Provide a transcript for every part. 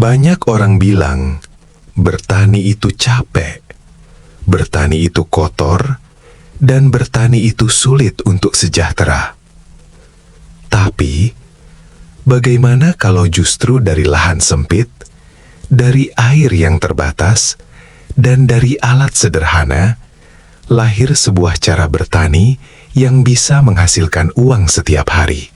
Banyak orang bilang, bertani itu capek, bertani itu kotor, dan bertani itu sulit untuk sejahtera. Tapi, bagaimana kalau justru dari lahan sempit, dari air yang terbatas, dan dari alat sederhana, lahir sebuah cara bertani yang bisa menghasilkan uang setiap hari.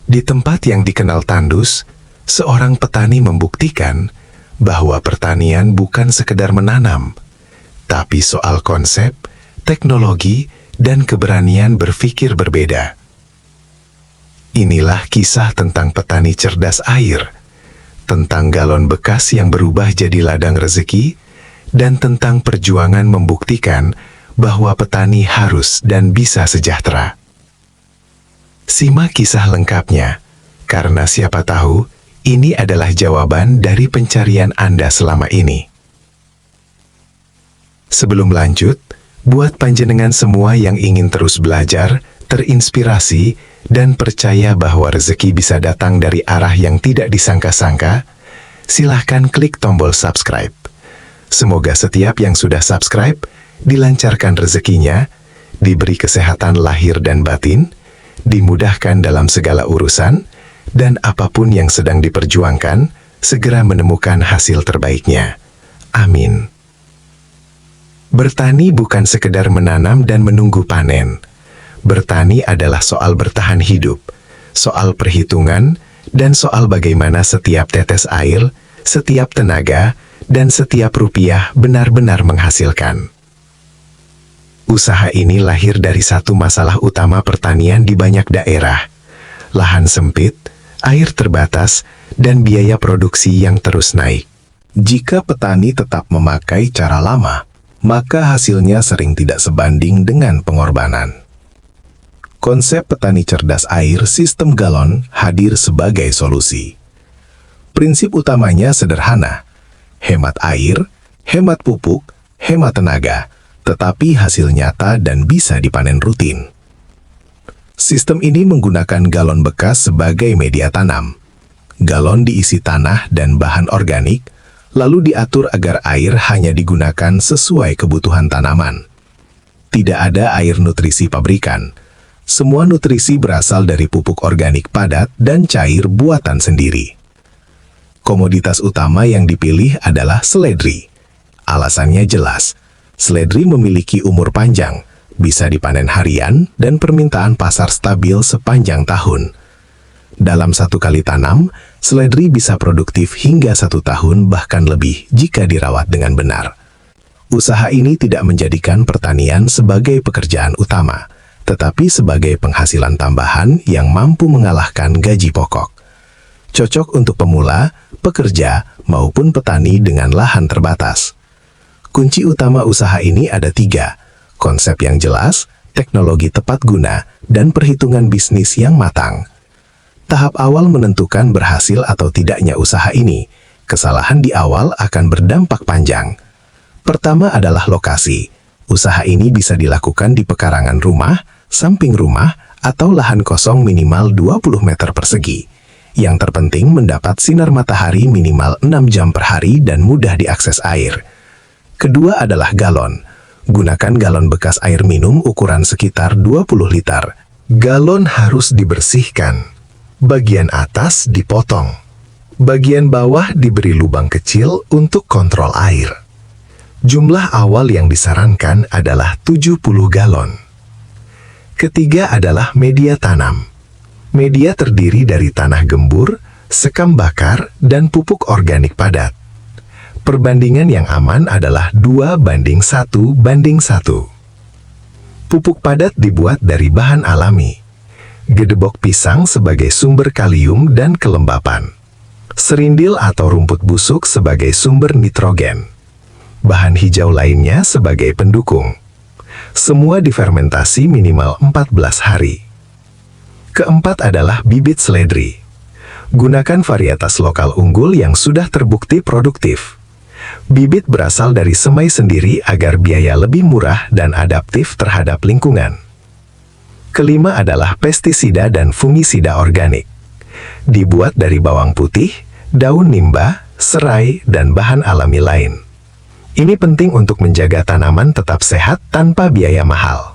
Di tempat yang dikenal tandus, seorang petani membuktikan bahwa pertanian bukan sekedar menanam, tapi soal konsep, teknologi, dan keberanian berpikir berbeda. Inilah kisah tentang petani cerdas air, tentang galon bekas yang berubah jadi ladang rezeki, dan tentang perjuangan membuktikan bahwa petani harus dan bisa sejahtera. Simak kisah lengkapnya, karena siapa tahu ini adalah jawaban dari pencarian Anda selama ini. Sebelum lanjut, buat panjenengan semua yang ingin terus belajar, terinspirasi, dan percaya bahwa rezeki bisa datang dari arah yang tidak disangka-sangka, silahkan klik tombol subscribe. Semoga setiap yang sudah subscribe dilancarkan rezekinya, diberi kesehatan lahir dan batin, dimudahkan dalam segala urusan, dan apapun yang sedang diperjuangkan, segera menemukan hasil terbaiknya. Amin. Bertani bukan sekedar menanam dan menunggu panen. Bertani adalah soal bertahan hidup, soal perhitungan, dan soal bagaimana setiap tetes air, setiap tenaga, dan setiap rupiah benar-benar menghasilkan. Usaha ini lahir dari satu masalah utama pertanian di banyak daerah: lahan sempit, air terbatas, dan biaya produksi yang terus naik. Jika petani tetap memakai cara lama, maka hasilnya sering tidak sebanding dengan pengorbanan. Konsep petani cerdas air sistem galon hadir sebagai solusi. Prinsip utamanya sederhana: hemat air, hemat pupuk, hemat tenaga, tetapi hasil nyata dan bisa dipanen rutin. Sistem ini menggunakan galon bekas sebagai media tanam. Galon diisi tanah dan bahan organik, lalu diatur agar air hanya digunakan sesuai kebutuhan tanaman. Tidak ada air nutrisi pabrikan. Semua nutrisi berasal dari pupuk organik padat dan cair buatan sendiri. Komoditas utama yang dipilih adalah seledri. Alasannya jelas. Seledri memiliki umur panjang, bisa dipanen harian, dan permintaan pasar stabil sepanjang tahun. Dalam satu kali tanam, seledri bisa produktif hingga 1 tahun bahkan lebih jika dirawat dengan benar. Usaha ini tidak menjadikan pertanian sebagai pekerjaan utama, tetapi sebagai penghasilan tambahan yang mampu mengalahkan gaji pokok. Cocok untuk pemula, pekerja, maupun petani dengan lahan terbatas. Kunci utama usaha ini ada 3, konsep yang jelas, teknologi tepat guna, dan perhitungan bisnis yang matang. Tahap awal menentukan berhasil atau tidaknya usaha ini. Kesalahan di awal akan berdampak panjang. Pertama adalah lokasi. Usaha ini bisa dilakukan di pekarangan rumah, samping rumah, atau lahan kosong minimal 20 meter persegi. Yang terpenting mendapat sinar matahari minimal 6 jam per hari dan mudah diakses air. Kedua adalah galon. Gunakan galon bekas air minum ukuran sekitar 20 liter. Galon harus dibersihkan. Bagian atas dipotong. Bagian bawah diberi lubang kecil untuk kontrol air. Jumlah awal yang disarankan adalah 70 galon. Ketiga adalah media tanam. Media terdiri dari tanah gembur, sekam bakar, dan pupuk organik padat. Perbandingan yang aman adalah 2:1:1. Pupuk padat dibuat dari bahan alami. Gedebok pisang sebagai sumber kalium dan kelembapan. Serindil atau rumput busuk sebagai sumber nitrogen. Bahan hijau lainnya sebagai pendukung. Semua difermentasi minimal 14 hari. Keempat adalah bibit seledri. Gunakan varietas lokal unggul yang sudah terbukti produktif. Bibit berasal dari semai sendiri agar biaya lebih murah dan adaptif terhadap lingkungan. Kelima adalah pestisida dan fungisida organik. Dibuat dari bawang putih, daun nimba, serai, dan bahan alami lain. Ini penting untuk menjaga tanaman tetap sehat tanpa biaya mahal.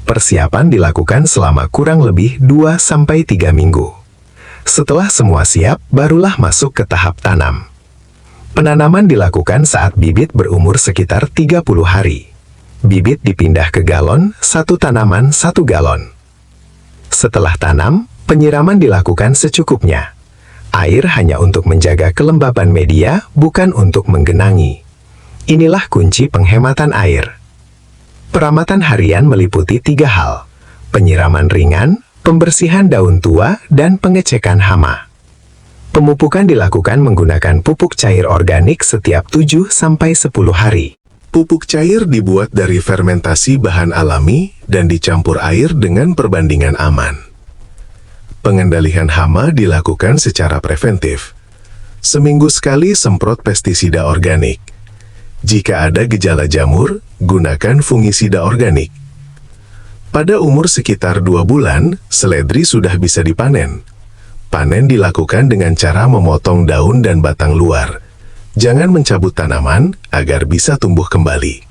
Persiapan dilakukan selama kurang lebih 2-3 minggu. Setelah semua siap, barulah masuk ke tahap tanam. Penanaman dilakukan saat bibit berumur sekitar 30 hari. Bibit dipindah ke galon, satu tanaman 1 galon. Setelah tanam, penyiraman dilakukan secukupnya. Air hanya untuk menjaga kelembaban media, bukan untuk menggenangi. Inilah kunci penghematan air. Perawatan harian meliputi 3 hal: penyiraman ringan, pembersihan daun tua, dan pengecekan hama. Pemupukan dilakukan menggunakan pupuk cair organik setiap 7-10 hari. Pupuk cair dibuat dari fermentasi bahan alami dan dicampur air dengan perbandingan aman. Pengendalian hama dilakukan secara preventif. Seminggu sekali semprot pestisida organik. Jika ada gejala jamur, gunakan fungisida organik. Pada umur sekitar 2 bulan, seledri sudah bisa dipanen. Panen dilakukan dengan cara memotong daun dan batang luar. Jangan mencabut tanaman agar bisa tumbuh kembali.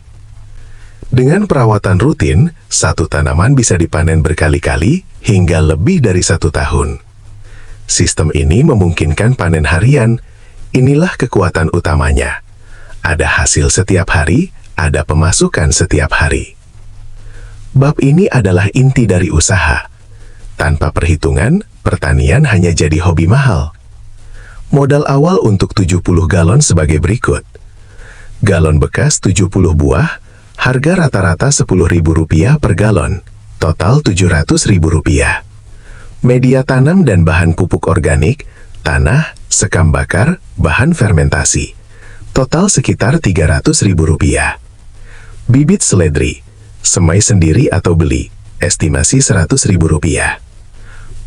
Dengan perawatan rutin, satu tanaman bisa dipanen berkali-kali hingga lebih dari 1 tahun. Sistem ini memungkinkan panen harian. Inilah kekuatan utamanya. Ada hasil setiap hari, ada pemasukan setiap hari. Bab ini adalah inti dari usaha. Tanpa perhitungan, pertanian hanya jadi hobi mahal. Modal awal untuk 70 galon sebagai berikut. Galon bekas 70 buah, harga rata-rata Rp10.000 per galon, total Rp700.000. Media tanam dan bahan pupuk organik, tanah, sekam bakar, bahan fermentasi. Total sekitar Rp300.000. Bibit seledri, semai sendiri atau beli, estimasi Rp100.000.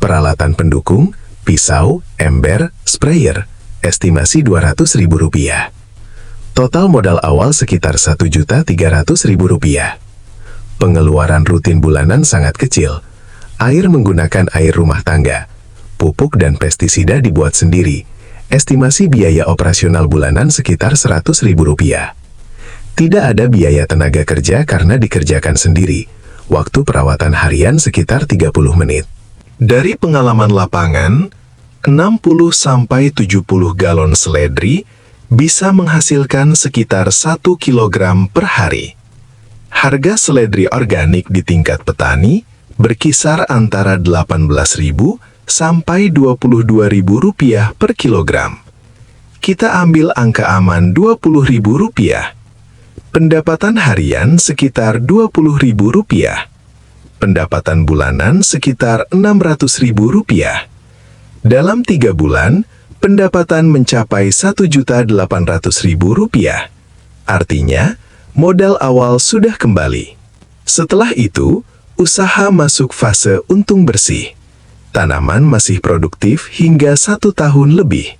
Peralatan pendukung, pisau, ember, sprayer, estimasi Rp200.000. Total modal awal sekitar Rp1.300.000. Pengeluaran rutin bulanan sangat kecil. Air menggunakan air rumah tangga. Pupuk dan pestisida dibuat sendiri. Estimasi biaya operasional bulanan sekitar Rp100.000. Tidak ada biaya tenaga kerja karena dikerjakan sendiri. Waktu perawatan harian sekitar 30 menit. Dari pengalaman lapangan, 60-70 galon seledri bisa menghasilkan sekitar 1 kilogram per hari. Harga seledri organik di tingkat petani berkisar antara Rp18.000 sampai Rp22.000 per kilogram. Kita ambil angka aman Rp20.000. Pendapatan harian sekitar Rp20.000. Pendapatan bulanan sekitar Rp600.000. Dalam 3 bulan, pendapatan mencapai Rp1.800.000. Artinya, modal awal sudah kembali. Setelah itu, usaha masuk fase untung bersih. Tanaman masih produktif hingga 1 tahun lebih.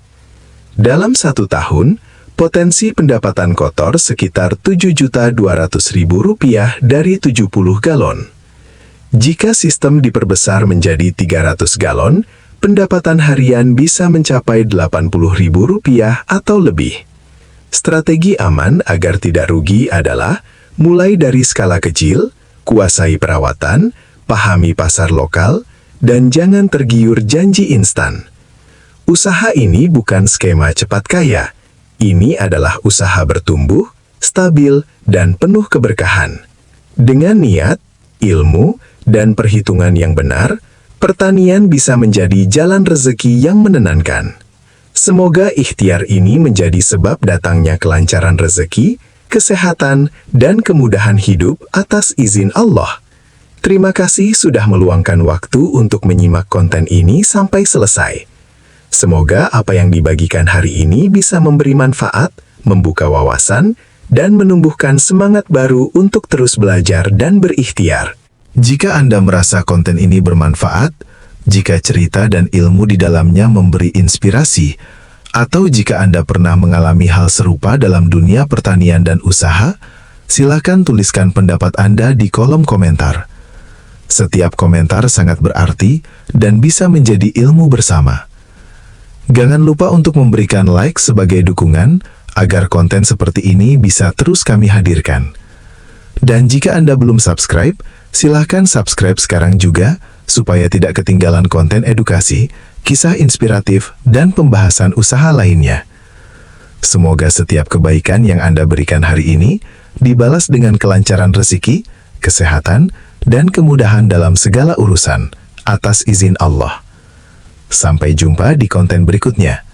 Dalam 1 tahun, potensi pendapatan kotor sekitar Rp7.200.000 dari 70 galon. Jika sistem diperbesar menjadi 300 galon, pendapatan harian bisa mencapai Rp80.000 atau lebih. Strategi aman agar tidak rugi adalah mulai dari skala kecil, kuasai perawatan, pahami pasar lokal, dan jangan tergiur janji instan. Usaha ini bukan skema cepat kaya. Ini adalah usaha bertumbuh, stabil, dan penuh keberkahan. Dengan niat, ilmu, dan perhitungan yang benar, pertanian bisa menjadi jalan rezeki yang menenangkan. Semoga ikhtiar ini menjadi sebab datangnya kelancaran rezeki, kesehatan, dan kemudahan hidup atas izin Allah. Terima kasih sudah meluangkan waktu untuk menyimak konten ini sampai selesai. Semoga apa yang dibagikan hari ini bisa memberi manfaat, membuka wawasan, dan menumbuhkan semangat baru untuk terus belajar dan berikhtiar. Jika Anda merasa konten ini bermanfaat, jika cerita dan ilmu di dalamnya memberi inspirasi, atau jika Anda pernah mengalami hal serupa dalam dunia pertanian dan usaha, silakan tuliskan pendapat Anda di kolom komentar. Setiap komentar sangat berarti dan bisa menjadi ilmu bersama. Jangan lupa untuk memberikan like sebagai dukungan agar konten seperti ini bisa terus kami hadirkan. Dan jika Anda belum subscribe, silahkan subscribe sekarang juga supaya tidak ketinggalan konten edukasi, kisah inspiratif, dan pembahasan usaha lainnya. Semoga setiap kebaikan yang Anda berikan hari ini dibalas dengan kelancaran rezeki, kesehatan, dan kemudahan dalam segala urusan atas izin Allah. Sampai jumpa di konten berikutnya.